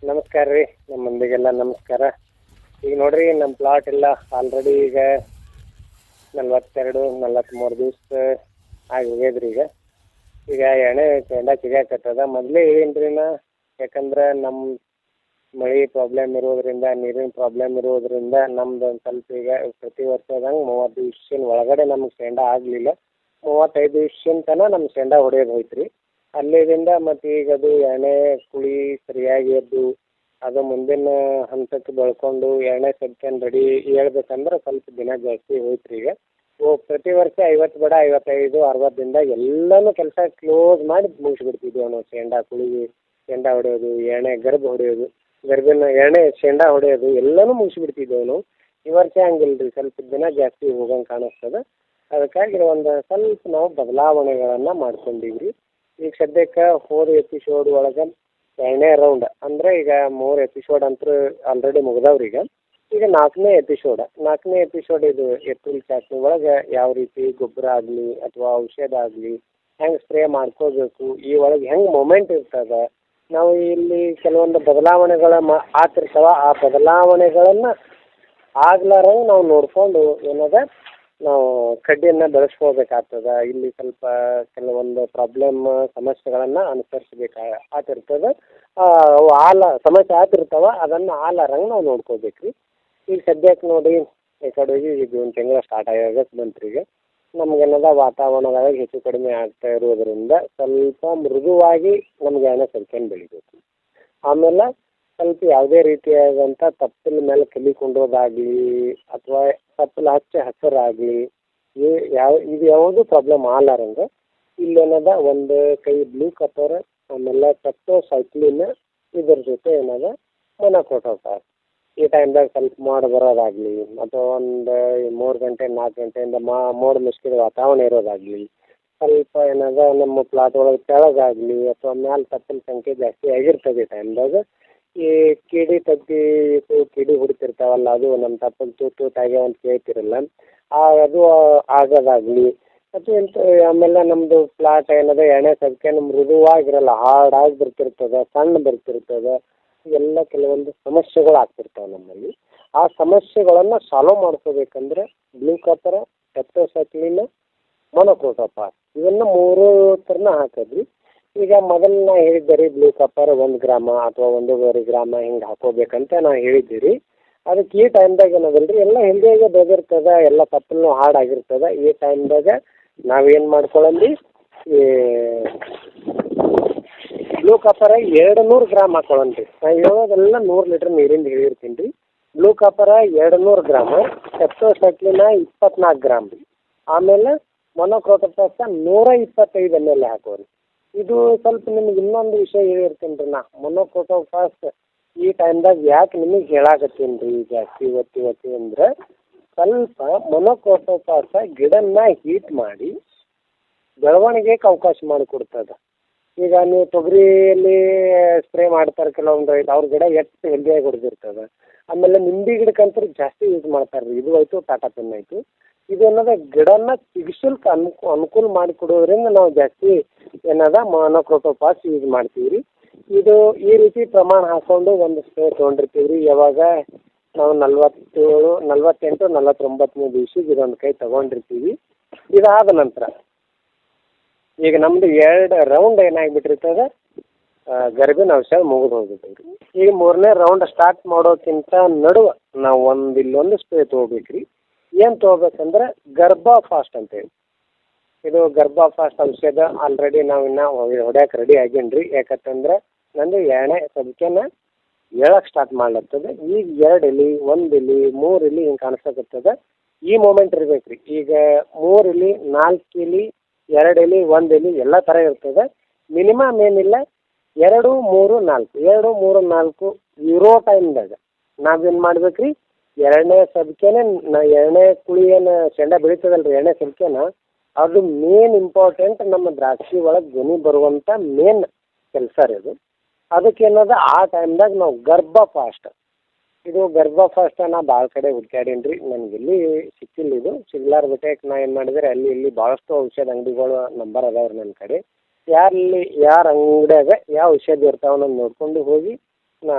ನಮಸ್ಕಾರ ರೀ. ನಮ್ಮ ಮಂದಿಗೆಲ್ಲ ನಮಸ್ಕಾರ. ಈಗ ನೋಡ್ರಿ, ನಮ್ಮ ಪ್ಲಾಟ್ ಎಲ್ಲ ಆಲ್ರೆಡಿ ಈಗ 42-43 ದಿವ್ಸ ಆಗಿ ಹೋಗ್ಯದ್ರಿ. ಈಗ ಎಣ್ಣೆ ಕೆಂಡ ಸಿಗಾಕತ್ತದ. ಮೊದಲೇ ಹೇಳಿನ್ರಿ ನಾ, ಯಾಕಂದ್ರೆ ನಮ್ಮ ಮಳೆ ಪ್ರಾಬ್ಲಮ್ ಇರೋದ್ರಿಂದ, ನೀರಿನ ಪ್ರಾಬ್ಲಮ್ ಇರೋದ್ರಿಂದ ನಮ್ದು ಒಂದು ಸ್ವಲ್ಪ ಈಗ ಪ್ರತಿ ವರ್ಷದಂಗೆ 30 ದಿವ್ಸದ ಒಳಗಡೆ ನಮ್ಗೆ ಶೇಂಡ ಆಗಲಿಲ್ಲ. 35 ದಿವ್ಸದ ತನಕ ನಮ್ಮ ಶೇಂಡ ಹೊಡೆಯೋದು ಹೋಯ್ತು ರೀ. ಅಲ್ಲಿಂದ ಮತ್ತು ಈಗ ಅದು ಎಣ್ಣೆ ಕುಳಿ ಸರಿಯಾಗಿ ಎದ್ದು ಅದು ಮುಂದಿನ ಹಂತಕ್ಕೆ ಬೆಳ್ಕೊಂಡು ಎಣ್ಣೆ ಸದ್ಕೊಂಡು ರೆಡಿ ಹೇಳ್ಬೇಕಂದ್ರೆ ಸ್ವಲ್ಪ ದಿನ ಜಾಸ್ತಿ ಹೋಯ್ತು ರೀ. ಈಗ ಪ್ರತಿ ವರ್ಷ 50 ಬೇಡ 55-60 ದಿನದಾಗ ಎಲ್ಲನೂ ಕೆಲಸ ಕ್ಲೋಸ್ ಮಾಡಿ ಮುಗಿಸ್ಬಿಡ್ತಿದ್ದೇವೆ ನಾವು. ಶೇಂಡ ಕುಳಿ, ಶೇಂಡ ಹೊಡೆಯೋದು, ಎಣ್ಣೆ ಗರ್ಭ ಹೊಡೆಯೋದು, ಗರ್ಭಿನ ಎಣ್ಣೆ ಶೇಂಡ ಹೊಡೆಯೋದು ಎಲ್ಲನೂ ಮುಗಿಸ್ಬಿಡ್ತಿದ್ದೇವೆ ನಾವು. ಈ ವರ್ಷ ಹಂಗಿಲ್ಲ ರೀ, ಸ್ವಲ್ಪ ದಿನ ಜಾಸ್ತಿ ಹೋಗಂಗೆ ಕಾಣಿಸ್ತದೆ. ಅದಕ್ಕಾಗಿ ಒಂದು ಸ್ವಲ್ಪ ನಾವು ಬದಲಾವಣೆಗಳನ್ನು ಮಾಡ್ಕೊಂಡೀವಿ ರೀ. ಈಗ ಸದ್ಯಕ್ಕೆ ಹೋದ ಎಪಿಸೋಡ್ ಒಳಗೆ 2ನೇ ರೌಂಡ್ ಅಂದರೆ ಈಗ 3 ಎಪಿಸೋಡ್ ಅಂತೂ ಆಲ್ರೆಡಿ ಮುಗ್ದವ್ರಿ. ಈಗ 4ನೇ ಎಪಿಸೋಡ್ ಇದು ಏಪ್ರಿಲ್ ಚಾಟ್ನಿ ಒಳಗೆ ಯಾವ ರೀತಿ ಗೊಬ್ಬರ ಆಗಲಿ ಅಥವಾ ಔಷಧ ಆಗಲಿ ಹೆಂಗೆ ಸ್ಪ್ರೇ ಮಾಡ್ಕೋಬೇಕು, ಈ ಒಳಗೆ ಹೆಂಗೆ ಮೂಮೆಂಟ್ ಇರ್ತದೆ, ನಾವು ಇಲ್ಲಿ ಕೆಲವೊಂದು ಬದಲಾವಣೆಗಳ ಆಗ್ತಿರ್ತಾವೆ. ಆ ಬದಲಾವಣೆಗಳನ್ನು ಆಗ್ಲಾರಂಗೆ ನಾವು ನೋಡಿಕೊಂಡು ಏನದ ನಾವು ಕಡ್ಡಿಯನ್ನು ಬೆಳೆಸ್ಕೋಬೇಕಾಗ್ತದೆ. ಇಲ್ಲಿ ಸ್ವಲ್ಪ ಕೆಲವೊಂದು ಸಮಸ್ಯೆಗಳನ್ನು ಆಗ್ತಿರ್ತದೆ. ಅವು ಸಮಸ್ಯೆ ಆಗ್ತಿರ್ತಾವೆ, ಅದನ್ನು ಆಲಾರಂಗೆ ನಾವು ನೋಡ್ಕೋಬೇಕು ರೀ. ಈಗ ಸದ್ಯಕ್ಕೆ ನೋಡಿ, ಈ ಕಡೆ ಹೋಗಿ ಈಗ 1 ತಿಂಗಳು ಸ್ಟಾರ್ಟ್ ಆಗಕ್ಕೆ ಬಂತು ಈಗ. ನಮಗೇನದ ವಾತಾವರಣದಾಗ ಹೆಚ್ಚು ಕಡಿಮೆ ಆಗ್ತಾ ಇರೋದ್ರಿಂದ ಸ್ವಲ್ಪ ಮೃದುವಾಗಿ ನಮಗೆ ಏನೋ ಸಲ್ಕೊಂಡು ಬೆಳಿಬೇಕು. ಆಮೇಲೆ ಸ್ವಲ್ಪ ಯಾವುದೇ ರೀತಿಯಾದಂಥ ತಪ್ಪಲ ಮೇಲೆ ಕಲಿಕೊಂಡೋದಾಗಲಿ ಅಥವಾ ತಪ್ಪಲ ಹಸಿರಾಗಲಿ ಇದು ಯಾವುದು ಪ್ರಾಬ್ಲಮ್ ಆಗಲಾರಂಗೆ ಇಲ್ಲೇನದ ಒಂದು ಕೈ ಬ್ಲೂ ಕಪ್ಪರ್, ಆಮೇಲೆ ಟೆಟ್ರಾಸೈಕ್ಲಿನ್, ಇದ್ರ ಜೊತೆ ಏನದ ಮೊನೊಕ್ರೋಟೋಫಾಸ್ ಈ ಟೈಮ್ದಾಗ ಸ್ವಲ್ಪ ಮೋಡ ಬರೋದಾಗಲಿ ಅಥವಾ ಒಂದು 3 ಗಂಟೆ 4 ಗಂಟೆಯಿಂದ ಮೋಡ ಮುಸ್ಕಿದ ವಾತಾವರಣ ಇರೋದಾಗಲಿ, ಸ್ವಲ್ಪ ಏನದ ನಮ್ಮ ಪ್ಲಾಟ್ ಒಳಗೆ ತೆಳಗಾಗಲಿ ಅಥವಾ ಮ್ಯಾಲೆ ತಪ್ಪಲ ಸಂಖ್ಯೆ ಜಾಸ್ತಿ ಆಗಿರ್ತದೆ ಈ ಟೈಮ್ದಾಗ. ಈ ಕಿಡಿ ಹೊಡಿತಿರ್ತಾವಲ್ಲ, ಅದು ನಮ್ಮ ತಪ್ಪಲು ತೂತಾಗೆ ಅಂತ ಕೇಳ್ತಿರಲ್ಲ, ಅದು ಆಗೋದಾಗಲಿ ಅಥವಾ ಆಮೇಲೆ ನಮ್ಮದು ಪ್ಲಾಟ್ ಏನದ ಎಣ್ಣೆ ಸದ್ಕೇನು ಮೃದುವಾಗಿರಲ್ಲ, ಹಾರ್ಡಾಗಿ ಬರ್ತಿರ್ತದೆ, ಸಣ್ಣ ಬರ್ತಿರ್ತದೆ. ಇವೆಲ್ಲ ಕೆಲವೊಂದು ಸಮಸ್ಯೆಗಳು ಆಗ್ತಿರ್ತಾವೆ ನಮ್ಮಲ್ಲಿ. ಆ ಸಮಸ್ಯೆಗಳನ್ನು ಸಾಲ್ವ್ ಮಾಡ್ಕೋಬೇಕಂದ್ರೆ ಬ್ಲೂ ಕಾಪರ್, ಟೆಟ್ರಾಸೈಕ್ಲಿನ್, ಮೊನೊಕ್ರೋಟೋಫಾಸ್ ಇವನ್ನು 3 ಥರನ ಹಾಕೋದ್ರಿ. ಈಗ ಮೊದಲು ನಾ ಹೇಳಿದ್ದೆ ರೀ, ಬ್ಲೂ ಕಾಪರ್ 1 ಗ್ರಾಮ ಅಥವಾ 1.5 ಗ್ರಾಮ ಹಿಂಗೆ ಹಾಕೋಬೇಕಂತ ನಾ ಹೇಳಿದ್ದೆ. ಅದಕ್ಕೆ ಈ ಟೈಮ್ದಾಗ ಏನದಲ್ಲ ರೀ, ಎಲ್ಲ ಹೆಲ್ದಿಯಾಗೆ ಬೆಳೆದಿರ್ತದೆ, ಎಲ್ಲ ತಪ್ಪಲು ಹಾರ್ಡ್ ಆಗಿರ್ತದೆ. ಈ ಟೈಮ್ದಾಗ ನಾವೇನು ಮಾಡ್ಕೊಳ್ಳಂದು ಈ ಬ್ಲೂ ಕಾಪರ 200 ಗ್ರಾಮ್ ಹಾಕೊಳ್ಳಂದ್ರಿ. ನಾನು ಹೇಳೋದೆಲ್ಲ 100 ಲೀಟ್ರ್ ನೀರಿಂದ ಹೇಳಿರ್ತೀನಿ ರೀ. Blue copper 200 gram, tetracycline 24 gram ರೀ. ಆಮೇಲೆ ಮೊನೊಕ್ರೋಟೋಫಾಸ್ 125 ml ಹಾಕೋರಿ. ಇದು ಸ್ವಲ್ಪ ನಿಮ್ಗೆ ಇನ್ನೊಂದು ವಿಷಯ ಹೇಳಿರ್ತೀನಿ ರೀ, ನಾ ಮೊನೊಕ್ರೋಟೋಫಾಸ್ ಈ ಟೈಮ್ದಾಗ ಯಾಕೆ ನಿಮಗೆ ಹೇಳಾಕತ್ತೀನಿ ರೀ ಜಾಸ್ತಿ ಒತ್ತಿ ಅಂದ್ರೆ, ಸ್ವಲ್ಪ ಮೊನೊಕ್ರೋಟೋಫಾಸ್ ಗಿಡನ್ನ ಹೀಟ್ ಮಾಡಿ ಬೆಳವಣಿಗೆಗೆ ಅವಕಾಶ ಮಾಡಿಕೊಡ್ತದೆ. ಈಗ ನೀವು ತೊಗರಿಯಲ್ಲಿ ಸ್ಪ್ರೇ ಮಾಡ್ತಾರೆ ಕೆಲವೊಂದು ರೈತ, ಅವ್ರ ಗಿಡ ಎಷ್ಟು ಹೆಲ್ದಿಯಾಗಿ ಹೊಡೆದಿರ್ತದೆ. ಆಮೇಲೆ ನಿಂಬೆ ಗಿಡಕ್ಕಂತೂ ಜಾಸ್ತಿ ಯೂಸ್ ಮಾಡ್ತಾರೆ ರೀ. ಇದು ಆಯಿತು, ಟಾಟಾ ಪೆನ್ ಆಯಿತು. ಇದು ಏನದ ಗಿಡನ ಚಿಗಿಸಲ್ಕೆ ಅನುಕೂಲ ಮಾಡಿಕೊಡೋದ್ರಿಂದ ನಾವು ಜಾಸ್ತಿ ಏನದ ಮೊನೊಕ್ರೋಟೋಫಾಸ್ ಯೂಸ್ ಮಾಡ್ತೀವಿ ರೀ. ಇದು ಈ ರೀತಿ ಪ್ರಮಾಣ ಹಾಕ್ಕೊಂಡು ಒಂದು ಸ್ಪ್ರೇ ತೊಗೊಂಡಿರ್ತೀವಿ ರೀ. ಯಾವಾಗ ನಾವು 48-49 ದಿವ್ಸಕ್ಕೆ ಇದೊಂದು ಕೈ ತೊಗೊಂಡಿರ್ತೀವಿ. ಇದಾದ ನಂತರ ಈಗ ನಮ್ಮದು 2 ರೌಂಡ್ ಏನಾಗಿಬಿಟ್ಟಿರ್ತದೆ, ಗರ್ಭಿನ ಔಷಧ ಮುಗಿದು ಹೋಗ್ಬಿಟ್ಟಿವಿ ರೀ. ಈಗ 3ನೇ ರೌಂಡ್ ಸ್ಟಾರ್ಟ್ ಮಾಡೋಕ್ಕಿಂತ ನಡುವೆ ನಾವು ಇಲ್ಲೊಂದು ಸ್ಪ್ರೇ ತೊಗೋಬೇಕು ರೀ. ಏನು ತೊಗೋಬೇಕಂದ್ರೆ ಗರ್ಭಾಫಾಸ್ಟ್ ಅಂತೇಳಿ. ಇದು ಗರ್ಭಾಫಾಸ್ಟ್ ಔಷಧ ಆಲ್ರೆಡಿ ನಾವು ಇನ್ನೂ ಹೊಡ್ಯಕ್ಕೆ ರೆಡಿ ಆಗೀನಿ ರೀ. ಯಾಕಂತಂದ್ರೆ ನಂದು ಎಣ್ಣೆ ಸದ್ಕೆನ ಹೇಳಕ್ಕೆ ಸ್ಟಾರ್ಟ್ ಮಾಡ್ಲತ್ತದ. ಈಗ 2 ಎಲೆ 1 ಎಲೆ 3 ಎಲೆ ಹಿಂಗೆ ಕಾಣಿಸ್ತಕ್ಕತ್ತದ. ಈ ಮೂಮೆಂಟ್ ಇರ್ಬೇಕು ರೀ. ಈಗ 3 ಎಲೆ 4 ಎಲೆ 2 ಎಲೆ 1 ಎಲೆ ಎಲ್ಲ ಥರ ಇರ್ತದೆ. ಮಿನಿಮಮ್ ಏನಿಲ್ಲ 2, 3, 4 ಇರೋ ಟೈಮ್ದಾಗ ನಾವೇನು ಮಾಡ್ಬೇಕು ರೀ, ಎಣ್ಣೆ ಸದ್ಕೆನೆ ಎಣ್ಣೆ ಕುಳಿ ಏನು ಶೇಂಡ ಬೆಳೀತದಲ್ಲ ರೀ, ಎಣ್ಣೆ ಸದ್ಕೆನ ಅದು ಮೇನ್ ಇಂಪಾರ್ಟೆಂಟ್ ನಮ್ಮ ದ್ರಾಕ್ಷಿ ಒಳಗೆ ಗೊನೆ ಬರುವಂಥ ಮೇನ್ ಕೆಲಸ ರೀ ಅದು. ಅದಕ್ಕೇನದ ಆ ಟೈಮ್ದಾಗ ನಾವು ಗರ್ಭಾಫಾಸ್ಟ್, ಇದು ಗರ್ಭಾಫಾಸ್ಟ್ ನಾ ಭಾಳ ಕಡೆ ಹುಡ್ಕ್ಯಾಡೀನಿ ರೀ, ನನಗೆಲ್ಲಿ ಸಿಕ್ಕಿಲ್ಲ. ಇದು ಸಿಗ್ಲಾರ್ಬಿಟ್ಟೆ ನಾ ಏನು ಮಾಡಿದ್ರೆ ಅಲ್ಲಿ ಇಲ್ಲಿ ಭಾಳಷ್ಟು ಔಷಧ ಅಂಗಡಿಗಳು ನಂಬರ್ ಅದಾವೆ ರೀ ನನ್ನ ಕಡೆ. ಯಾರ ಅಂಗಡಿಯಾಗ ಯಾವ ಔಷಧ ಇರ್ತಾವೆ ಅನ್ನೋದು ನೋಡ್ಕೊಂಡು ಹೋಗಿ ನಾ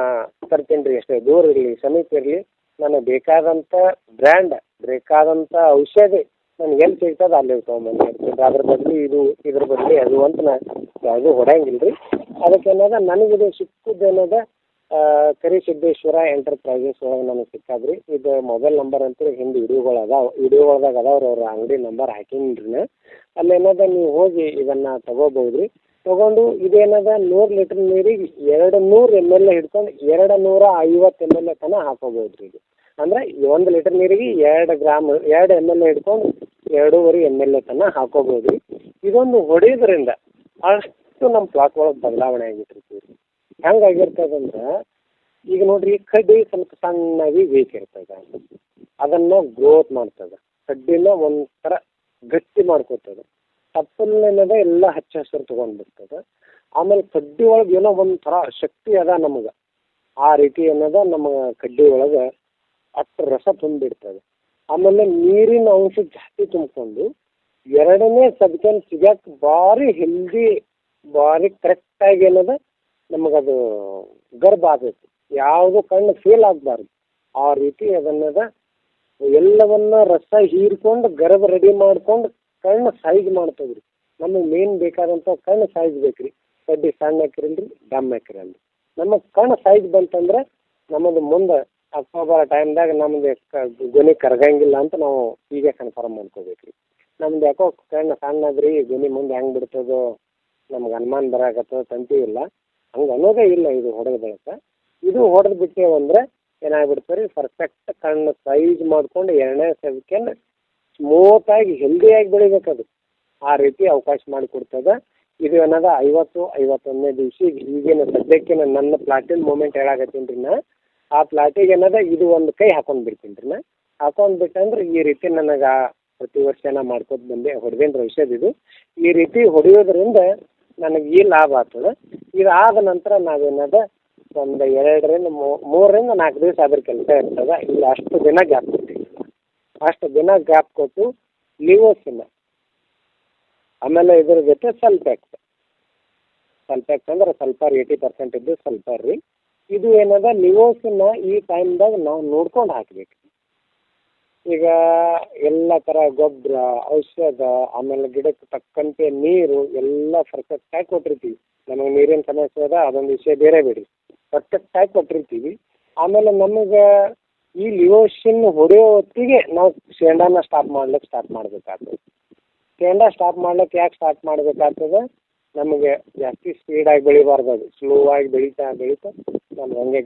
ತರ್ತೀನಿ ರೀ, ಎಷ್ಟೇ ದೂರ ಇರಲಿ ಸಮೀಪ ಇರಲಿ, ನನಗೆ ಬೇಕಾದಂಥ ಬ್ರ್ಯಾಂಡ್, ಬೇಕಾದಂಥ ಔಷಧಿ ನನಗೆ ಎಲ್ಲಿ ಸಿಗ್ತದೆ ಅಲ್ಲಿ ತೊಗೊಂಬಂದು ಅದ್ರ ಬದಲು ಇದ್ರ ಬದಲು ಅದು ಅಂತ ನಾ ಯಾವುದೂ ಹೊಡೆಯಂಗಿಲ್ಲ ರೀ. ಅದಕ್ಕೆ ಏನದ ನನಗಿದು ಸಿಕ್ಕದ್ದು ಏನದ ಕರಿಸಿದ್ದೇಶ್ವರ ಎಂಟರ್ಪ್ರೈಸಸ್ ಒಳಗೆ ನನಗೆ ಸಿಕ್ಕಾದ್ರಿ. ಇದು ಮೊಬೈಲ್ ನಂಬರ್ ಅಂತೂ ಹಿಂದೆ ವಿಡಿಯೋಗಳ್ದಾಗ ಅದಾವ್ರಿ, ಅವ್ರ ಅಂಗಡಿ ನಂಬರ್ ಹಾಕಿನ್ರಿ ನಾ. ಅಲ್ಲೇನದ ನೀವು ಹೋಗಿ ಇದನ್ನು ತೊಗೋಬೋದು ರೀ. ತೊಗೊಂಡು ಇದೇನದ 100 ಲೀಟ್ರ್ ನೀರಿಗೆ 200 ml ಹಿಡ್ಕೊಂಡು 250 ml ತನಕ ಹಾಕೋಬೋದು ರೀ. ಇದು ಅಂದರೆ 1 ಲೀಟ್ರ್ ನೀರಿಗೆ 2 ml ಹಿಡ್ಕೊಂಡು 2.5 ml ತನಕ ಹಾಕೋಬೋದು ರೀ. ಇದೊಂದು ಹೊಡೆಯೋದ್ರಿಂದ ಅಷ್ಟು ನಮ್ಮ ಪ್ಲಾಟ್ ಒಳಗೆ ಬದಲಾವಣೆ ಆಗಿಟ್ಟಿರ್ತೀವಿ ರೀ. ಹೆಂಗಾಗಿರ್ತದಂದ್ರೆ ಈಗ ನೋಡಿರಿ, ಕಡ್ಡಿ ಸ್ವಲ್ಪ ಸಣ್ಣಾಗಿ ವೀಕ್ ಇರ್ತದೆ, ಅದನ್ನು ಗ್ರೋತ್ ಮಾಡ್ತದೆ, ಕಡ್ಡಿನ ಒಂಥರ ಗಟ್ಟಿ ಮಾಡ್ಕೋತದೆ, ತಪ್ಪಲ್ನೇನದ ಎಲ್ಲ ಹಚ್ಚ ಹಸಿರು ತೊಗೊಂಡ್ಬಿಡ್ತದೆ. ಆಮೇಲೆ ಕಡ್ಡಿ ಒಳಗೆ ಏನೋ ಒಂಥರ ಶಕ್ತಿ ಅದ ನಮಗೆ, ಆ ರೀತಿ ಏನದ ನಮ್ಮ ಕಡ್ಡಿ ಒಳಗೆ ಅಷ್ಟು ರಸ ತುಂಬಿಡ್ತದೆ. ಆಮೇಲೆ ನೀರಿನ ಅಂಶ ಜಾಸ್ತಿ ತುಂಬಿಕೊಂಡು ಎರಡನೇ ಸಬ್ಕೆನ್ ಸಿಗಕ್ಕೆ ಭಾರಿ ಹೆಲ್ದಿ, ಭಾರಿ ಕರೆಕ್ಟಾಗಿ ಏನದ ನಮಗದು ಗರ್ಭ ಆಗಬೇಕು, ಯಾವುದು ಕಣ್ಣು ಫೇಲ್ ಆಗಬಾರ್ದು ಆ ರೀತಿ ಅದನ್ನದ ಎಲ್ಲವನ್ನ ರಸ ಹೀರ್ಕೊಂಡು ಗರ್ಭ ರೆಡಿ ಮಾಡ್ಕೊಂಡು ಕಣ್ಣು ಸೈಜ್ ಮಾಡ್ತದೆ ರೀ. ನಮಗೆ ಮೇನ್ ಬೇಕಾದಂಥ ಕಣ್ಣು ಸೈಜ್ ಬೇಕು ರೀ. ಕಡ್ಡಿ ಸಣ್ಣ ಹಾಕಿರಲ್ರಿ, ದಮ್ ಹಾಕಿರಲ್ರಿ. ನಮಗೆ ಕಣ್ಣು ಸೈಜ್ ಬಂತಂದ್ರೆ ನಮ್ಮದು ಮುಂದೆ ಅಕ್ಟೋಬರ್ ಟೈಮ್ದಾಗ ನಮ್ದು ಗೊನೆ ಕರಗಂಗಿಲ್ಲ ಅಂತ ನಾವು ಈಗ ಕನ್ಫರ್ಮ್ ಮಾಡ್ಕೋಬೇಕು ರೀ. ನಮ್ದು ಯಾಕೋ ಕಣ್ಣು ಸಣ್ಣದ್ರಿ, ಗೊನೆ ಮುಂದೆ ಹೆಂಗೆ ಬಿಡ್ತದೋ ನಮ್ಗೆ ಅನುಮಾನ ಬರಾಕತ್ತೋ ತಂತಿ ಇಲ್ಲ, ಹಂಗೆ ಅನ್ನೋದೇ ಇಲ್ಲ. ಇದು ಹೊಡೆದ ಬಳಿಕ ಇದು ಹೊಡೆದು ಬಿಟ್ಟೇವಂದ್ರೆ ಏನಾಗ್ಬಿಡ್ತಾರೆ ರೀ, ಪರ್ಫೆಕ್ಟ್ ಕಣ್ಣು ಸೈಜ್ ಮಾಡ್ಕೊಂಡು ಎರಡನೇ ಸೆಕೆಂಡ್ ಸ್ಮೂತಾಗಿ ಹೆಲ್ದಿಯಾಗಿ ಬೆಳಿಬೇಕದು, ಆ ರೀತಿ ಅವಕಾಶ ಮಾಡಿಕೊಡ್ತದೆ. ಇದು ಏನದ 50-51ನೇ ದಿವಸ ಈಗೇನು ಸದ್ಯಕ್ಕೆ ನನ್ನ ಪ್ಲಾಟಿನ ಮೂಮೆಂಟ್ ಹೇಳಾಕತ್ತೀನಿ ರೀ ನಾ. ಆ ಪ್ಲಾಟಿಗೆ ಏನದ ಇದು ಒಂದು ಕೈ ಹಾಕೊಂಡು ಬಿಡ್ತೀನಿ ರೀ ನಾ. ಹಾಕೊಂಡು ಬಿಟ್ಟಂದ್ರೆ ಈ ರೀತಿ ನನಗೆ ಪ್ರತಿ ವರ್ಷ ನಾ ಮಾಡ್ಕೊತ ಬಂದೆ, ಹೊಡೆದೇನು ಔಷಧ ಇದು. ಈ ರೀತಿ ಹೊಡೆಯೋದ್ರಿಂದ ನನಗೆ ಈ ಲಾಭ ಆಗ್ತದೆ. ಇದಾದ ನಂತರ ನಾವೇನದ ಒಂದು 3-4 ದಿವಸ ಅದ್ರ ಕೆಲಸ ಇರ್ತದೆ. ಇಲ್ಲ ಅಷ್ಟು ದಿನ ಗ್ಯಾಪ್ ಕೊಡ್ತೀವಿ, ಅಷ್ಟು ದಿನ ಗ್ಯಾಪ್ ಕೊಟ್ಟು ಲಿವೋಸಿನ್, ಆಮೇಲೆ ಇದ್ರ ಜೊತೆ ಸಲ್ಫ್ಯಾಕ್ಸ್ ಅಂದ್ರೆ ಸಲ್ಫರ್ 80% ಇದ್ದು ಸಲ್ಫರ್ ರೀ. ಇದು ಏನದ ಲಿವೋಸಿನ್ನ ಈ ಟೈಮ್ದಾಗ ನಾವು ನೋಡ್ಕೊಂಡು ಹಾಕ್ಬೇಕು. ಈಗ ಎಲ್ಲ ಥರ ಗೊಬ್ಬರ, ಔಷಧ, ಆಮೇಲೆ ಗಿಡಕ್ಕೆ ತಕ್ಕಂತೆ ನೀರು ಎಲ್ಲ ಪರ್ಫೆಕ್ಟಾಗಿ ಕೊಟ್ಟಿರ್ತೀವಿ. ನಮಗೆ ನೀರಿನ ಸಮಸ್ಯೆ ಅದ, ಅದೊಂದು ವಿಷಯ ಬೇರೆ ಬಿಡಿ, ಪರ್ಫೆಕ್ಟಾಗಿ ಕೊಟ್ಟಿರ್ತೀವಿ. ಆಮೇಲೆ ನಮಗೆ ಈ ಲಿವೋಸಿನ್ ಹೊಡೆಯೋ ಹೊತ್ತಿಗೆ ನಾವು ಶೇಂಡಾನ ಸ್ಟಾಪ್ ಮಾಡಬೇಕಾಗ್ತದೆ. ಶೇಂಡಾ ಸ್ಟಾಪ್ ಮಾಡ್ಲಿಕ್ಕೆ ಯಾಕೆ ಸ್ಟಾರ್ಟ್ ಮಾಡಬೇಕಾಗ್ತದೆ, ನಮಗೆ ಜಾಸ್ತಿ ಸ್ಪೀಡಾಗಿ ಬೆಳಿಬಾರ್ದು, ಅದು ಸ್ಲೋ ಆಗಿ ಬೆಳೀತಾ ನಮ್ಗೆ ಹಂಗೆ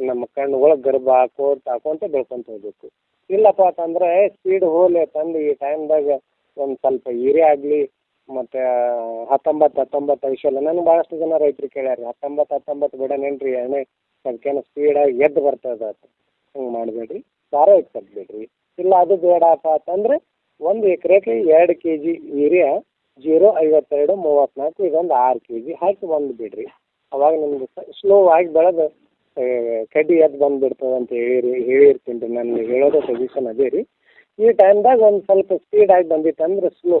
ನಮ್ಮ ಕಣ್ಣು ಒಳಗೆ ಗರ್ಭ ಹಾಕೋಂತ ಬೆಳ್ಕೊಂತ ಹೋಗ್ಬೇಕು. ಇಲ್ಲಪ್ಪ ಅಂತಂದರೆ ಸ್ಪೀಡ್ ಹೋಲೆ ತಂದು ಈ ಟೈಮ್ದಾಗ ಒಂದು ಸ್ವಲ್ಪ ಹೀರೆ ಆಗಲಿ ಮತ್ತು 19 ವಿಷಯ ನನಗೆ ಭಾಳಷ್ಟು ಜನ ರೈತರು ಕೇಳ್ಯಾರ, 19 ಬಿಡೋನೇನ್ರಿ ಎಣ್ಣೆ ಅದಕ್ಕೇನು ಸ್ಪೀಡಾಗಿ ಎದ್ದು ಬರ್ತದೆ ಅದು, ಹಂಗೆ ಮಾಡಬೇಡ್ರಿ, ಸಾರ ತೆಗ್ಬೇಡ್ರಿ. ಇಲ್ಲ ಅದು ಬೇಡಪ್ಪ ಅಂತಂದರೆ 1 ಎಕರೆಗೆ 2 kg ಯೂರಿಯಾ 0.52-34 ಇದೊಂದು 6 kg ಹಾಕಿ ಒಂದು ಬಿಡ್ರಿ. ಅವಾಗ ನಿಮ್ಗೆ ಸ್ಲೋ ಆಗಿ ಬೆಳೆದು ಕಡ್ಡಿ ಎದ್ದು ಬಂದುಬಿಡ್ತದೆ ಅಂತ ಹೇಳಿರ್ತೀನಿ ರೀ. ನಾನು ಹೇಳೋದು ಸಜೆಷನ್ ಅದೇ ರೀ. ಈ ಟೈಮ್ದಾಗ ಒಂದು ಸ್ವಲ್ಪ ಸ್ಪೀಡಾಗಿ ಬಂದಿತ್ತಂದ್ರೆ ಸ್ಲೋ.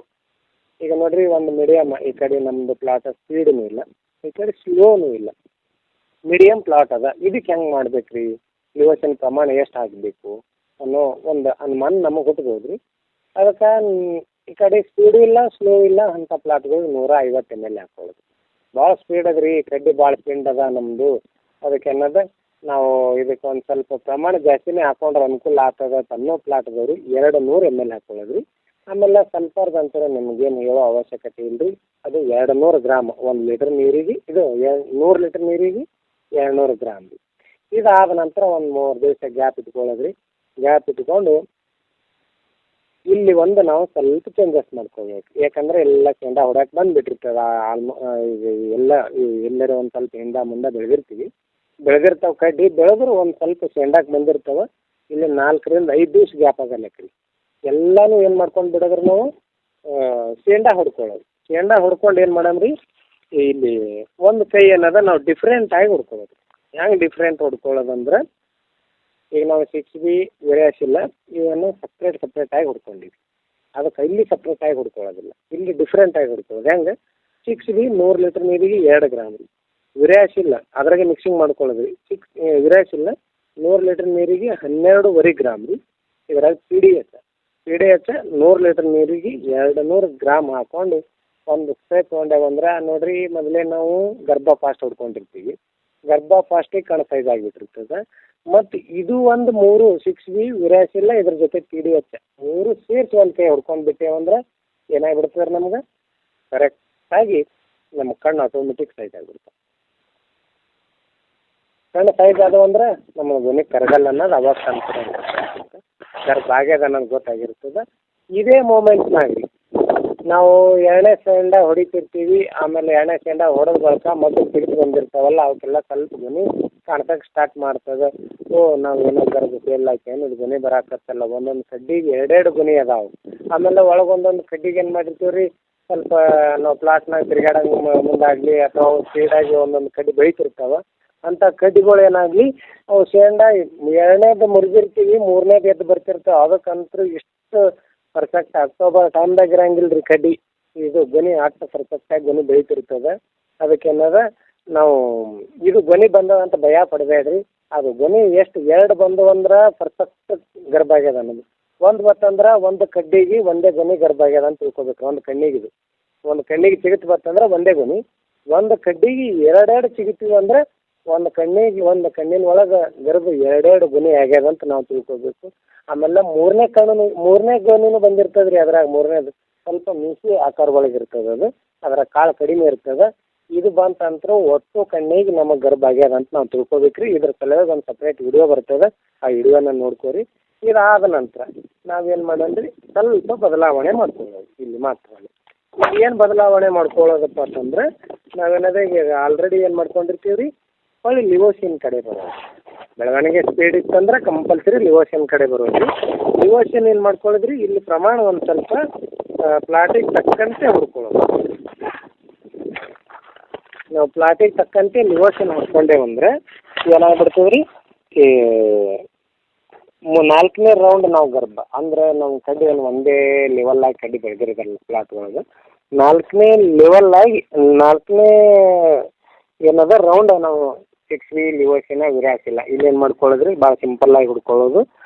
ಈಗ ನೋಡಿರಿ, ಒಂದು ಮೀಡಿಯಮ್, ಈ ಕಡೆ ನಮ್ಮದು ಪ್ಲಾಟ್ ಸ್ಪೀಡೂ ಇಲ್ಲ, ಈ ಕಡೆ ಸ್ಲೋನೂ ಇಲ್ಲ, ಮೀಡಿಯಮ್ ಪ್ಲಾಟ್ ಅದ. ಇದಕ್ಕೆ ಹೆಂಗೆ ಮಾಡ್ಬೇಕು ರೀ, ಲಿವೋಸಿನ್ ಪ್ರಮಾಣ ಎಷ್ಟು ಹಾಕಬೇಕು ಅನ್ನೋ ಒಂದು ಅನುಮಾನ ನಮಗೆ ಹುಟ್ಬೋದು ರೀ. ಅದಕ್ಕೆ ಈ ಕಡೆ ಸ್ಪೀಡು ಇಲ್ಲ, ಸ್ಲೋ ಇಲ್ಲ ಅಂಥ ಪ್ಲಾಟ್ಗಳು 150 ml ಹಾಕ್ಕೊಳ್ಳೋದು. ಭಾಳ ಸ್ಪೀಡ್ ಅದ ರೀ, ಕಡ್ಡಿ ಭಾಳ ಸ್ಪೀಡ್ ಅದ ನಮ್ಮದು, ಅದಕ್ಕೆ ಅನ್ನೋದು ನಾವು ಇದಕ್ಕೆ ಒಂದು ಸ್ವಲ್ಪ ಪ್ರಮಾಣ ಜಾಸ್ತಿನೇ ಹಾಕೊಂಡ್ರೆ ಅನುಕೂಲ ಆಗ್ತದೆ ಅನ್ನೋ ಪ್ಲಾಟ್ ಅದಾವೆ ರೀ. 200 ml ಹಾಕ್ಕೊಳ್ಳೋದು ರೀ. ಆಮೇಲೆ ಸಲ್ಫರ್ದು ಅಂತಾರೆ ನಿಮಗೇನು ಹೇಳೋ ಅವಶ್ಯಕತೆ ಇಲ್ಲ ರೀ. ಅದು 200 ಗ್ರಾಮ್ 1 ಲೀಟ್ರ್ ನೀರಿಗೆ, ಇದು 100 ಲೀಟ್ರ್ ನೀರಿಗೆ 200 ಗ್ರಾಮ್ ರೀ. ಇದಾದ ನಂತರ ಒಂದು 3 ದಿವಸ ಗ್ಯಾಪ್ ಇಟ್ಕೊಳ್ಳೋದು ರೀ. ಗ್ಯಾಪ್ ಇಟ್ಕೊಂಡು ಇಲ್ಲಿ ಒಂದು ನಾವು ಸ್ವಲ್ಪ ಚೇಂಜಸ್ ಮಾಡ್ಕೋಬೇಕು. ಯಾಕಂದರೆ ಎಲ್ಲ ಶೇಂಗಾ ಹೊಡ್ಯಕ್ಕೆ ಬಂದುಬಿಟ್ಟಿರ್ತದೆ, ಎಲ್ಲ ಎಲ್ಲರೂ ಒಂದು ಸ್ವಲ್ಪ ಹಿಂದೆ ಮುಂದೆ ಬೆಳೆದಿರ್ತಾವೆ ಕಡ್ಡಿ ಬೆಳೆದ್ರು ಒಂದು ಸ್ವಲ್ಪ ಶೇಂಗಾಕ್ಕೆ ಬಂದಿರ್ತವೆ. ಇಲ್ಲಿ 4-5 ದಿವಸ ಗ್ಯಾಪ್ ಆಗಲ್ಲಕ್ಕೆ ರೀ. ಎಲ್ಲನೂ ಏನು ಮಾಡ್ಕೊಂಡು ಬಿಡೋದ್ರಿ ನಾವು, ಶೇಂಗಾ ಹೊಡ್ಕೊಳ್ಳೋದು. ಶೇಂಗಾ ಹೊಡ್ಕೊಂಡು ಏನು ಮಾಡಮ್ರಿ, ಇಲ್ಲಿ ಒಂದು ಕೈ ಏನದ ನಾವು ಡಿಫ್ರೆಂಟಾಗಿ ಹೊಡ್ಕೊಳ್ಳೋದು. ಹೆಂಗೆ ಡಿಫ್ರೆಂಟ್ ಹೊಡ್ಕೊಳ್ಳೋದಂದ್ರೆ, ಈಗ ನಾವು 6B ವೇರಿಯಾಸಿಲ್ಲ ಇವನ್ನು ಸಪ್ರೇಟಾಗಿ ಹೊಡ್ಕೊಂಡಿವಿ. ಅದಕ್ಕೆ ಇಲ್ಲಿ ಸಪ್ರೇಟಾಗಿ ಹೊಡ್ಕೊಳ್ಳೋದಿಲ್ಲ, ಇಲ್ಲಿ ಡಿಫ್ರೆಂಟಾಗಿ ಹೊಡ್ಕೊಳ್ಳೋದು. ಹೆಂಗೆ 6B 100 ಲೀಟ್ರ್ ನೀರಿಗೆ 2 ಗ್ರಾಮ್ ರೀ, ವಿರ್ಯಾಸ್ ಇಲ್ಲ ಅದ್ರಾಗೆ ಮಿಕ್ಸಿಂಗ್ ಮಾಡ್ಕೊಳ್ಳೋದು ರೀ ವಿರ್ಯಾಸ್ ಇಲ್ಲ 100 ಲೀಟ್ರ್ ನೀರಿಗೆ 12.5 ಗ್ರಾಮ್ ರೀ. ಇದ್ರಾಗ ಪಿ ಡಿ ಎಚ್ 100 ಲೀಟ್ರ್ ನೀರಿಗೆ 200 ಗ್ರಾಮ್ ಹಾಕ್ಕೊಂಡು ಒಂದು ಸ್ಪ್ರೇ ತೊಗೊಂಡೇವಂದ್ರೆ ನೋಡಿರಿ, ಮೊದಲೇ ನಾವು ಗರ್ಭ ಫಾಸ್ಟ್ ಹೊಡ್ಕೊಂಡಿರ್ತೀವಿ, ಗರ್ಭ ಫಾಸ್ಟಿಗೆ ಕಣ ಸೈಜ್ ಆಗಿಬಿಟ್ಟಿರ್ತದೆ. ಮತ್ತು ಇದು ಒಂದು 3 6B ವಿರ್ಯಾಸ್ ಇಲ್ಲ ಇದ್ರ ಜೊತೆ ಪಿ.ಡಿ.ಎಚ್ 3 ಸೇರಿಸಿ ಒಂದು ಕೈ ಹೊಡ್ಕೊಂಡು ಬಿಟ್ಟೇವಂದ್ರೆ ಏನಾಗ್ಬಿಡ್ತದೆ ನಮ್ಗೆ ಕರೆಕ್ಟಾಗಿ ನಮ್ಮ ಕಣ್ಣು ಆಟೋಮೆಟಿಕ್ ಸೈಜ್ ಆಗಿಬಿಡ್ತದೆ. ಕಣ್ಣು ಸೈಜ್ ಆದವು ಅಂದ್ರೆ ನಮ್ಮ ಧ್ವನಿ ಕರಗಲ್ಲ ಅನ್ನೋದು ಅವಾಗ ಕಾನ್ಫಿಡೆನ್ಸ್ ಗರ್ಭ ಆಗ್ಯದ ಅನ್ನೋದು ಗೊತ್ತಾಗಿರ್ತದೆ. ಇದೇ ಮೂಮೆಂಟ್ನಾಗ ರೀ ನಾವು ಎರಡನೇ ಸೆಂಡ ಹೊಡಿತಿರ್ತೀವಿ, ಆಮೇಲೆ ಎರಡನೇ ಸೆಂಡ ಹೊಡೆದ ಬಳಿಕ ಮೊದಲು ಸಿಡಿದು ಬಂದಿರ್ತಾವಲ್ಲ ಅವಕ್ಕೆಲ್ಲ ಸ್ವಲ್ಪ ಧ್ವನಿ ಕಾಣ್ಸಕ್ಕೆ ಸ್ಟಾರ್ಟ್ ಮಾಡ್ತದೆ. ನಾವು ಏನೋ ಗರ್ಭ ಫೇಲ್ ಆಯ್ತೇನು ಇದು ಧ್ವನಿ ಬರಾಕತ್ತಲ್ಲ. ಒಂದೊಂದು ಕಡ್ಡಿಗೆ 2 ಧ್ವನಿ ಅದಾವೆ. ಆಮೇಲೆ ಒಳಗೊಂದೊಂದು ಕಡ್ಡಿಗೆ ಏನು ಮಾಡಿರ್ತೀವಿ ರೀ, ಸ್ವಲ್ಪ ನಾವು ಪ್ಲಾಟ್ನಾಗ ತಿರ್ಗಾಡಂಗೆ ಮುಂದಾಗಲಿ ಅಥವಾ ಸ್ಪೀಡಾಗಿ ಒಂದೊಂದು ಕಡ್ಡಿ ಬೆಳಿತಿರ್ತಾವೆ. ಅಂಥ ಕಡ್ಡಿಗಳು ಏನಾಗಲಿ ಅವು ಶೇಂಡ ಎರಡನೇದು ಮುರಿದಿರ್ತೀವಿ, ಮೂರನೇದು ಎದ್ದು ಬರ್ತಿರ್ತಾವೆ. ಅದಕ್ಕಂತೂ ಇಷ್ಟು ಪರ್ಫೆಕ್ಟ್ ಅಕ್ಟೋಬರ್ ಟೈಮ್ದಾಗ ಇರಂಗಿಲ್ಲ ರೀ ಕಡ್ಡಿ. ಇದು ಗೊನೆ ಅಷ್ಟು ಪರ್ಫೆಕ್ಟಾಗಿ ಗೊನೆ ಬೆಳಿತಿರ್ತದೆ. ಅದಕ್ಕೇನದ ನಾವು ಇದು ಗೊನೆ ಬಂದವ ಅಂತ ಭಯ ಪಡಬೇಡ್ರಿ. ಅದು ಗೊನೆ ಎಷ್ಟು 2 ಬಂದು ಅಂದ್ರೆ ಪರ್ಫೆಕ್ಟ್ ಗರ್ಭ ಆಗ್ಯದ ಅನ್ನೋದು. 1 ಬತ್ತಂದ್ರೆ ಒಂದು ಕಡ್ಡಿಗೆ ಒಂದೇ ಗೊನೆ ಗರ್ಭ ಆಗ್ಯದ ಅಂತ ತಿಳ್ಕೊಬೇಕು. ಒಂದು ಕಣ್ಣಿಗೆ ಒಂದು ಕಣ್ಣಿಗೆ ಚಿಗಿತು ಬತ್ತಂದ್ರೆ ಒಂದೇ ಗೊನೆ, ಒಂದು ಕಡ್ಡಿಗೆ 2 ಚಿಗಿತೀವಿ ಅಂದ್ರೆ ಒಂದು ಕಣ್ಣಿನ ಒಳಗೆ ಗರ್ಭ 2 ಗೊನೆ ಆಗ್ಯದ ಅಂತ ನಾವು ತಿಳ್ಕೊಬೇಕು. ಆಮೇಲೆ ಮೂರನೇ ಗೊನೆನೂ ಬಂದಿರ್ತದೆ ರೀ. ಅದ್ರಾಗ ಮೂರನೇದು ಸ್ವಲ್ಪ ಮೀಸಿ ಆಕಾರ ಒಳಗೆ ಇರ್ತದೆ, ಅದ್ರಾಗ ಕಾಳು ಕಡಿಮೆ ಇರ್ತದೆ. ಇದು ಬಂತಂತ್ರ ಒಟ್ಟು ಕಣ್ಣಿಗೆ ನಮಗೆ ಗರ್ಭ ಆಗ್ಯದ ಅಂತ ನಾವು ತಿಳ್ಕೊಬೇಕು ರೀ. ಇದ್ರ ಸಲುವಾಗಿ ಒಂದು ಸಪ್ರೇಟ್ ವಿಡಿಯೋ ಬರ್ತದೆ, ಆ ವಿಡಿಯೋನ ನೋಡ್ಕೋರಿ. ಇದಾದ ನಂತರ ನಾವೇನು ಮಾಡೋಣ ರೀ, ಸ್ವಲ್ಪ ಬದಲಾವಣೆ ಮಾಡ್ಕೊಳ್ಳೋದು. ಇಲ್ಲಿ ಮಾತ್ರ ಏನು ಬದಲಾವಣೆ ಮಾಡ್ಕೊಳ್ಳೋದಪ್ಪ ಅಂತಂದ್ರೆ ನಾವೇನದ ಈಗ ಆಲ್ರೆಡಿ ಏನು ಮಾಡ್ಕೊಂಡಿರ್ತೀವಿ ರೀ, ಹೊಳ್ಳಿ ಲಿವೋಷನ್ ಕಡೆ ಬರೋದು. ಬೆಳವಣಿಗೆ ಸ್ಪೀಡ್ ಇತ್ತಂದ್ರೆ ಕಂಪಲ್ಸರಿ ಲಿವೋಷನ್ ಕಡೆ ಬರೋದು. ಲಿವೋಷನ್ ಏನು ಮಾಡ್ಕೊಳ್ಳೋದ್ರಿ, ಇಲ್ಲಿ ಪ್ರಮಾಣ ಒಂದು ಸ್ವಲ್ಪ ಪ್ಲಾಟಿಗೆ ತಕ್ಕಂತೆ ಹುಡ್ಕೊಳ್ಳೋದು. ನಾವು ಪ್ಲಾಟಿಗೆ ತಕ್ಕಂತೆ ಲಿವೋಷನ್ ಹೊಡ್ಕೊಂಡೇವಂದ್ರೆ ಏನಾಗ್ಬಿಡ್ತದೆ ರೀ, 4ನೇ ರೌಂಡ್ ನಾವು ಗರ್ಭ ಅಂದ್ರೆ ನಾವು ಕಡ್ಡಿ ಏನು ಒಂದೇ ಲೆವೆಲ್ಲಾಗಿ ಕಡ್ಡಿ ಬೆಳೆದಿರೋದಲ್ಲ ಪ್ಲಾಟ್ ಒಳಗೆ, 4ನೇ ಲೆವೆಲ್ಲಾಗಿ 4ನೇ ಏನದ ರೌಂಡ್ ನಾವು 6B ಲಿವೋಷನ್ ವಿರ್ಯಾಸ್ ಇಲ್ಲ. ಇಲ್ಲೇನು ಮಾಡ್ಕೊಳ್ಳೋದ್ರಿ, ಭಾಳ ಸಿಂಪಲ್ಲಾಗಿ ಹುಡ್ಕೊಳ್ಳೋದು.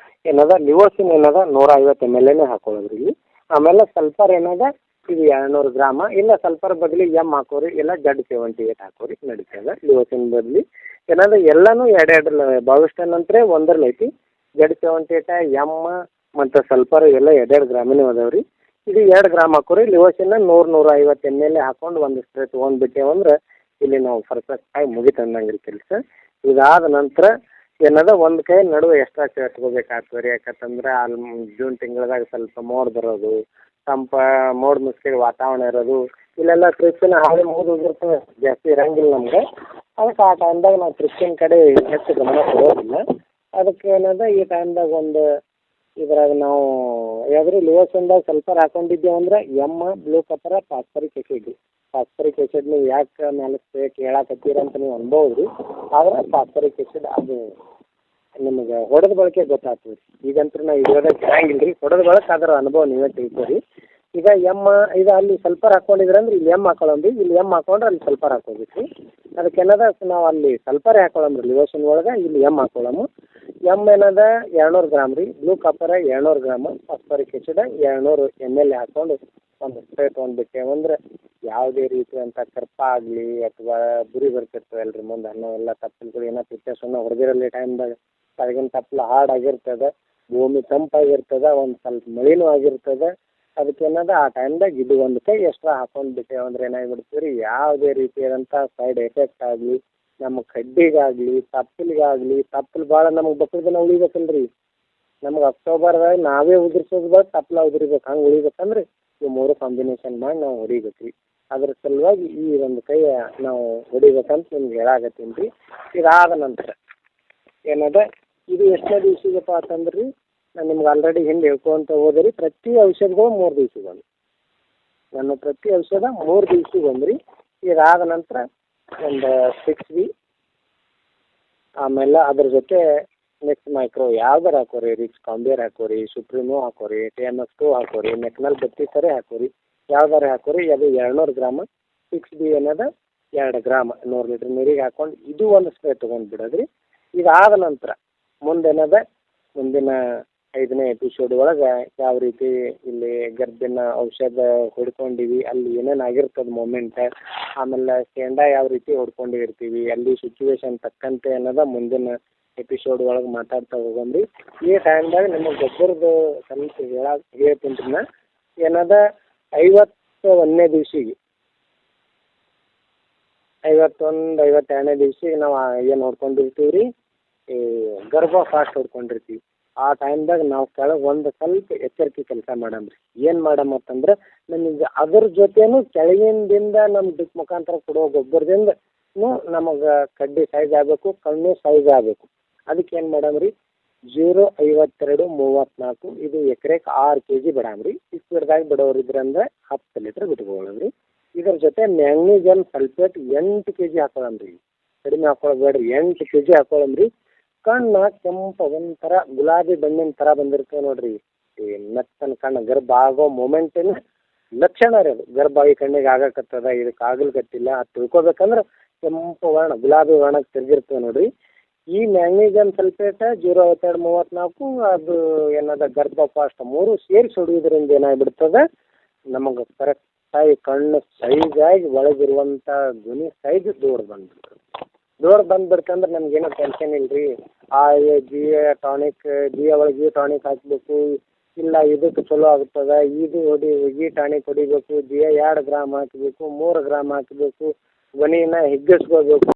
ಏನದ ಲಿವೋಷನ್ ಏನದ 150 ml ಹಾಕೊಳ್ಳೋದ್ರಿ ಇಲ್ಲಿ. ಆಮೇಲೆ ಸಲ್ಫರ್ ಏನದ ಇದು 200 ಗ್ರಾಮ, ಇಲ್ಲ ಸಲ್ಫರ್ ಬದಲಿಗೆ ಹಾಕೋರಿ, ಇಲ್ಲ Z78 ಹಾಕೋರಿ ನಡೀತದೆ. ಲಿವೋಷನ್ ಬದಲಿ ಏನಂದ್ರೆ ಎಲ್ಲನೂ 2 ಬಾವಿಸ್ಟನ್ ನಂತರ ಒಂದರಲ್ಲಿ ಐತಿ. Z78 ಮತ್ತು ಸಲ್ಫರ್ ಎಲ್ಲ 2 ಗ್ರಾಮಿನೂ ಅದಾವೆ ರೀ. ಇದು 2 ಗ್ರಾಮ್ ಹಾಕೋರಿ. ಲಿವೋಷನ್ನ 100-150 ml ಹಾಕೊಂಡು ಒಂದು ಸ್ಪ್ರೇ ತೊಗೊಂಡ್ಬಿಟ್ಟೇವಂದ್ರೆ ಇಲ್ಲಿ ನಾವು ಪರ್ಫೆಕ್ಟಾಗಿ ಮುಗಿತಂದಂಗೆ ರೀ ಕೆಲಸ. ಇದಾದ ನಂತರ ಏನದ ಒಂದು ಕೈ ನಡುವೆ ಎಕ್ಸ್ಟ್ರಾ ಸೇರ್ಸ್ಕೋಬೇಕಾಗ್ತದೆ ರೀ. ಯಾಕಂತಂದ್ರೆ ಅಲ್ಲಿ ಜೂನ್ ತಿಂಗಳದಾಗ ಸ್ವಲ್ಪ ಮೋಡ ಬರೋದು, ಮೋಡ ಮುಸ್ಕಿದ ವಾತಾವರಣ ಇರೋದು, ಇಲ್ಲೆಲ್ಲ ಕೃಷಿನ ಹಾಳೆ ಮುಗಿದಿರ್ತವೆ, ಜಾಸ್ತಿ ಇರಂಗಿಲ್ಲ ನಮ್ಗೆ. ಅದಕ್ಕೆ ಆ ಟೈಮ್ದಾಗ ನಾವು ಕೃಷಿನ ಕಡೆ ಹೆಚ್ಚು ಗಮನ ಕೊಡೋದಿಲ್ಲ. ಅದಕ್ಕೆ ಏನದ ಈ ಟೈಮ್ದಾಗ ಒಂದು ಇದ್ರಾಗ ನಾವು ಯಾವ್ದು ಲಿವೋಷನ್ದಾಗ ಸಲ್ಫರ್ ಹಾಕೊಂಡಿದ್ದೇವೆ ಅಂದ್ರೆ ಬ್ಲೂ ಕಪ್ಪರ ಫಾಸ್ಫರಿಕ್ ಆ್ಯಸಿಡ್ ನೀವು ಯಾಕೆ ಮೇಲೆ ಕೇಳಾಕತ್ತೀರ ಅಂತ ನೀವು ಅನ್ಬೋದು ರೀ. ಆದ್ರೆ ಫಾಸ್ಫರಿಕ್ ಆ್ಯಸಿಡ್ ಅದು ನಿಮಗೆ ಹೊಡೆದ ಬಳಕೆ ಗೊತ್ತಾಗ್ತದೆ ರೀ. ಈಗಂತೂ ನಾವು ಇರೋದಾಗ ಕೇಳಂಗಿಲ್ಲ ರೀ, ಹೊಡೆದ ಬಳಕೆ ಅದರ ಅನುಭವ ನೀವೇ ತಿಳ್ಕೊರಿ. ಈಗ ಇದು ಅಲ್ಲಿ ಸಲ್ಫರ್ ಹಾಕೊಂಡಿದ್ರೆ ಅಂದ್ರೆ ಇಲ್ಲಿ ಹಾಕೊಳ್ಳೋಮ್ರಿ, ಇಲ್ಲಿ ಹಾಕೊಂಡ್ರೆ ಅಲ್ಲಿ ಸಲ್ಫರ್ ಹಾಕೋಬೇಕು ರೀ. ಅದಕ್ಕೆ ಏನದ ನಾವು ಅಲ್ಲಿ ಸಲ್ಫರೇ ಹಾಕೊಳ್ಳೋಮ್ರಿ ಲಿವೋಷನ್ ಒಳಗೆ, ಇಲ್ಲಿ ಹಾಕೊಳ್ಳೋಮು. ಏನದ 200 ಗ್ರಾಮ್ ರೀ, blue copper 200 gram, phosphoric acid 200 ml ಹಾಕೊಂಡು ಒಂದು ಸ್ಪ್ರೇ ತೊಗೊಂಡ್ಬಿಟ್ಟೇವಂದ್ರೆ ಯಾವುದೇ ರೀತಿ ಅಂತ ಕರ್ಪ ಆಗಲಿ ಅಥವಾ ಬುರಿ ಬರ್ತಿರ್ತವಲ್ಲ ರೀ ಮುಂದೆ ಎಲ್ಲ ತಪ್ಪಲ್ಗಳು ಏನೋ ಪಿಕ್ಚರ್ಸನ್ನು ಹೊಡೆದಿರಲಿ ಟೈಮ್ದಾಗ ಅದಕ್ಕಿಂತ ತಪ್ಪಲು ಹಾರ್ಡಾಗಿರ್ತದೆ, ಭೂಮಿ ತಂಪಾಗಿರ್ತದೆ, ಒಂದು ಸ್ವಲ್ಪ ಮಳಿನೂ ಆಗಿರ್ತದೆ. ಅದಕ್ಕೇನದ ಆ ಟೈಮ್ದಾಗ ಇದು ಒಂದು ಕೈ ಎಕ್ಸ್ಟ್ರಾ ಹಾಕೊಂಡ್ಬಿಟ್ಟೇವಂದ್ರೆ ಏನಾಗಿಬಿಡ್ತೀವಿ ರೀ, ಯಾವುದೇ ರೀತಿಯಾದಂಥ ಸೈಡ್ ಎಫೆಕ್ಟ್ ಆಗಲಿ ನಮ್ಮ ಕಡ್ಡಿಗಾಗಲಿ ತಪ್ಪಲು ಭಾಳ ನಮಗೆ ಬಕ್ಕಳ ದಿನ ಉಳಿಬೇಕಲ್ಲ ರೀ. ನಮ್ಗೆ ಅಕ್ಟೋಬರ್ದಾಗ ನಾವೇ ಉದುರಿಸೋದು ತಪ್ಪಲ ಉದುರಿಬೇಕು, ಹಂಗೆ ಉಳಿಬೇಕಂದ್ರೆ ಇವು 3 ಕಾಂಬಿನೇಷನ್ ಮಾಡಿ ನಾವು ಹೊಡಿಬೇಕು ರೀ. ಅದ್ರ ಸಲುವಾಗಿ ಈ ಒಂದು ಕೈ ನಾವು ಹೊಡಿಬೇಕಂತ ನಿಮ್ಗೆ ಹೇಳಾಕತ್ತೀನಿ ರೀ. ಇದಾದ ನಂತರ ಏನದ ಇದು ಎಷ್ಟನೇ ದಿವ್ಸಗಪ್ಪ ಅಂತಂದ್ರೆ ರೀ, ನಾನು ನಿಮ್ಗೆ ಆಲ್ರೆಡಿ ಹಿಂದೆ ಹೇಳ್ಕೊಂತ ಹೋದೆ ರೀ, ಪ್ರತಿ ಔಷಧಗಳು 3 ದಿವ್ಸಗೊಂದು. ನಾನು ಪ್ರತಿ ಔಷಧ 3 ದಿವ್ಸಗೊಂದು ರೀ. ಇದಾದ ನಂತರ ಒಂದು 6B, ಆಮೇಲೆ ಅದ್ರ ಜೊತೆ ನೆಕ್ಸ್ಟ್ ಮೈಕ್ರೋ ಯಾವ್ದಾರು ಹಾಕೋರಿ, ರಿಚ್ ಕಾಂಬಿಯರ್ ಹಾಕೋರಿ, ಸುಪ್ರೀಮೋ ಹಾಕೋರಿ, TMS2 ಹಾಕೋರಿ, ಮೆಕ್ನಲ್ 32 ಹಾಕೋರಿ, ಯಾವ್ದಾರು ಹಾಕೋರಿ. ಅದು 200 ಗ್ರಾಮ್ 6B ಏನದ 2 ಗ್ರಾಮ್ 100 ಲೀಟ್ರ್ ನೀರಿಗೆ ಹಾಕೊಂಡು ಇದು ಒಂದು ಸ್ಪ್ರೇ ತೊಗೊಂಡು ಬಿಡೋದ್ರಿ. ಇದಾದ ನಂತರ ಮುಂದೇನದ ಮುಂದಿನ 5ನೇ ಎಪಿಸೋಡ್ ಒಳಗೆ ಯಾವ ರೀತಿ ಇಲ್ಲಿ ಗರ್ಭಿನ ಔಷಧ ಹೊಡ್ಕೊಂಡಿವಿ, ಅಲ್ಲಿ ಏನೇನು ಆಗಿರ್ತದೆ ಮೊಮೆಂಟ್, ಆಮೇಲೆ ಶೇಂಡಾ ಯಾವ ರೀತಿ ಹೊಡ್ಕೊಂಡಿರ್ತೀವಿ, ಅಲ್ಲಿ ಸಿಚುವೇಶನ್ ತಕ್ಕಂತೆ ಅನ್ನೋದ ಮುಂದಿನ ಎಪಿಸೋಡ್ ಒಳಗೆ ಮಾತಾಡ್ತಾ ಹೋಗಮ್ರಿ. ಈ ಟೈಮ್ದಾಗ ನಿಮಗೆ ಗೊಬ್ಬರದ ಸ್ವಲ್ಪ ಹೇಳ್ತೀನಿ ರೀ ನಾ. ಏನದ 51ನೇ ದಿವ್ಸಿಗೆ 51, 52ನೇ ದಿವ್ಸಿಗೆ ನಾವು ಏನು ಹೊಡ್ಕೊಂಡಿರ್ತೀವಿ ರೀ, ಈ ಗರ್ಭ ಫಾಸ್ಟ್ ಹೊಡ್ಕೊಂಡಿರ್ತೀವಿ. ಆ ಟೈಮ್ದಾಗ ನಾವು ಕೆಳಗೆ ಒಂದು ಸ್ವಲ್ಪ ಎಚ್ಚರಿಕೆ ಕೆಲಸ ಮಾಡಮ್ರಿ. ಏನು ಮಾಡಮತ್ತಂದ್ರೆ ನಮಗೆ ಅದ್ರ ಜೊತೆನೂ ಕೆಳಗಿಂದಿಂದ ನಮ್ಮ ಡ್ರಿಪ್ ಮುಖಾಂತರ ಕೊಡೋ ಗೊಬ್ಬರದಿಂದ ನಮಗೆ ಕಡ್ಡಿ ಸೈಜ್ ಆಗಬೇಕು, ಕಣ್ಣು ಸೈಜ್ ಆಗಬೇಕು. ಅದಕ್ಕೆ ಏನು ಮಾಡಮ್ರಿ, 05234 ಇದು ಎಕರೆಗೆ 6 kg ಬಿಡಾಮ್ರಿ. ಈ ಸ್ಪೀಡ್ದಾಗ ಬಿಡೋರಿದ್ರಂದ್ರೆ 10 ಲೀಟ್ರ್ ಬಿಟ್ಕೊಳ್ಳೋದ್ರಿ. ಇದ್ರ ಜೊತೆ ಮ್ಯಾಗ್ನೀಸಿಯಮ್ ಸಲ್ಫೇಟ್ 8 kg ಹಾಕೊಳ್ಳಮ್ರಿ. ಕಡಿಮೆ ಹಾಕೊಳ್ಬೇಡ್ರಿ, 8 kg ಹಾಕೊಳ್ಳಮ್ರಿ. ಕಣ್ಣು ಕೆಂಪು ಒಂಥರ ಗುಲಾಬಿ ಬಣ್ಣಿನ ಥರ ಬಂದಿರ್ತವೆ ನೋಡ್ರಿ. ಈ ಮೆತ್ತನ ಕಣ್ಣು ಗರ್ಭ ಆಗೋ ಮೊಮೆಂಟಿನ ಲಕ್ಷಣ ರೀ ಅದು. ಗರ್ಭ ಈ ಕಣ್ಣಿಗೆ ಆಗಕತ್ತದ, ಇದಕ್ಕೆ ಆಗಲ್ಕತ್ತಿಲ್ಲ ಅದು ತಿಳ್ಕೊಬೇಕಂದ್ರೆ ಕೆಂಪು ವರ್ಣ ಗುಲಾಬಿ ವರ್ಣಕ್ಕೆ ತಿರುಗಿರ್ತವೆ ನೋಡ್ರಿ. ಈ ಮ್ಯಾಗ್ನೀಸಿಯಮ್ ಸಲ್ಫೇಟ್ 05234 ಅದು ಏನದ ಗರ್ಭ ಫಾಸ್ಟ್ 3 ಸೇರಿಸಿ ಹೊಡಿಯೋದ್ರಿಂದ ಏನಾಗ್ಬಿಡ್ತದೆ, ನಮಗೆ ಕರೆಕ್ಟಾಗಿ ಕಣ್ಣು ಸೈಜಾಗಿ ಒಳಗಿರುವಂಥ ಧ್ವನಿ ಸೈಜ್ ದೂರ ಬಂದ್ಬಿಡ್ತದೆ. ದೂರ ಬಂದ್ಬಿಡ್ತಂದ್ರೆ ನಮಗೇನೋ ಟೆನ್ಷನ್ ಇಲ್ಲ ರೀ. ಆ ಜಿಯ ಟಾನಿಕ್ ಜಿಯ ಒಳಗೆ ಈ ಟಾನಿಕ್ ಹಾಕಬೇಕು, ಇಲ್ಲ ಇದಕ್ಕೆ ಚಲೋ ಆಗ್ತದೆ, ಈ ಟಾನಿಕ್ ಹೊಡಿಬೇಕು, ಜಿಯ 2 ಗ್ರಾಮ್ ಹಾಕಬೇಕು, 3 ಗ್ರಾಮ್ ಹಾಕಬೇಕು, ಧ್ವನಿನ ಹಿಗ್ಗಿಸ್ಕೋಬೇಕು.